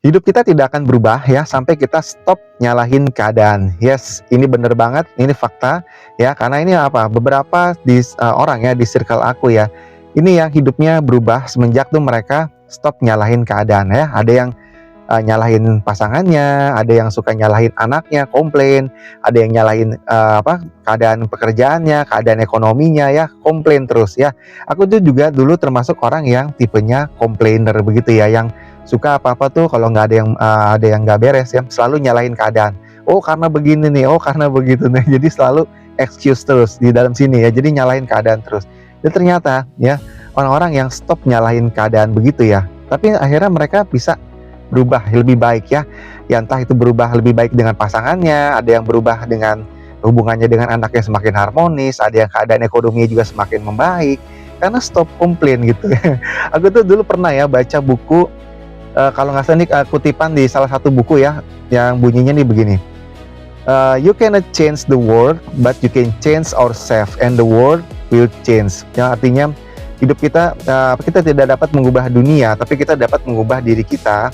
Hidup kita tidak akan berubah ya sampai kita stop nyalahin keadaan. Yes, ini bener banget, ini fakta ya. Karena ini apa? Beberapa orang ya di circle aku ya. Ini yang hidupnya berubah semenjak tuh mereka stop nyalahin keadaan ya. Ada yang nyalahin pasangannya, ada yang suka nyalahin anaknya, komplain, ada yang nyalahin keadaan pekerjaannya, keadaan ekonominya ya, komplain terus ya. Aku tuh juga dulu termasuk orang yang tipenya komplainer begitu ya, yang suka apa-apa tuh kalau nggak ada yang nggak beres ya, selalu nyalahin keadaan. Oh karena begini nih, oh karena begitu nih. Jadi selalu excuse terus di dalam sini ya. Jadi nyalahin keadaan terus. Dan ternyata ya orang-orang yang stop nyalahin keadaan begitu ya, tapi akhirnya mereka bisa berubah lebih baik ya. Ya entah itu berubah lebih baik dengan pasangannya, ada yang berubah dengan hubungannya dengan anaknya semakin harmonis, ada yang keadaan ekonominya juga semakin membaik karena stop komplain gitu ya. Aku tuh dulu pernah ya baca buku, kalau nggak salah nih kutipan di salah satu buku ya, yang bunyinya nih begini, "You cannot change the world, but you can change ourselves and the world will change." Yang artinya hidup kita tidak dapat mengubah dunia, tapi kita dapat mengubah diri kita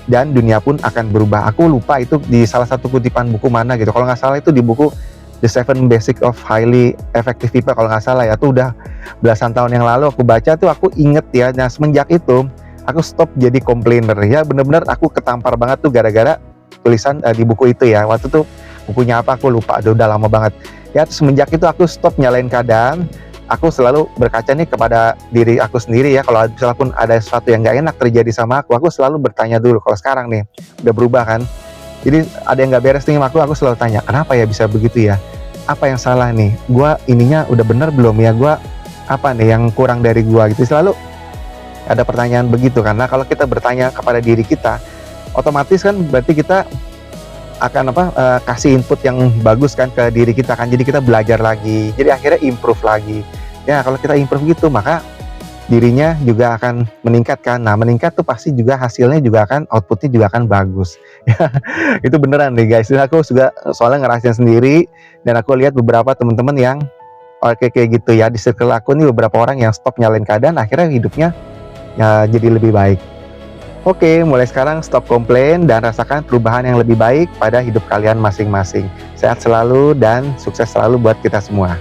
dan dunia pun akan berubah. Aku lupa itu di salah satu kutipan buku mana gitu. Kalau nggak salah itu di buku The Seven Basics of Highly Effective People kalau nggak salah ya. Itu udah belasan tahun yang lalu aku baca tuh, aku inget ya. Nah semenjak itu aku stop jadi komplainer ya. Bener-bener aku ketampar banget tuh gara-gara tulisan di buku itu ya. Waktu tuh bukunya apa aku lupa, udah lama banget. Ya semenjak itu aku stop nyalain keadaan. Aku selalu berkaca nih kepada diri aku sendiri ya. Kalau misalnya pun ada sesuatu yang nggak enak terjadi sama aku selalu bertanya dulu. Kalau sekarang nih udah berubah kan, jadi ada yang nggak beres nih sama aku selalu tanya, kenapa ya bisa begitu ya, apa yang salah nih, gua ininya udah bener belum ya, gua apa nih yang kurang dari gua gitu. Selalu ada pertanyaan begitu, karena kalau kita bertanya kepada diri kita, otomatis kan berarti kita akan kasih input yang bagus kan ke diri kita kan. Jadi kita belajar lagi, jadi akhirnya improve lagi ya. Kalau kita improve gitu, maka dirinya juga akan meningkat kan. Nah meningkat tuh pasti juga hasilnya juga akan, outputnya juga akan bagus ya. Itu beneran nih guys, aku juga soalnya ngerasain sendiri, dan aku lihat beberapa teman-teman yang kayak gitu ya di circle aku nih, beberapa orang yang stop nyalain keadaan akhirnya hidupnya ya jadi lebih baik. Oke, mulai sekarang stop komplain dan rasakan perubahan yang lebih baik pada hidup kalian masing-masing. Sehat selalu dan sukses selalu buat kita semua.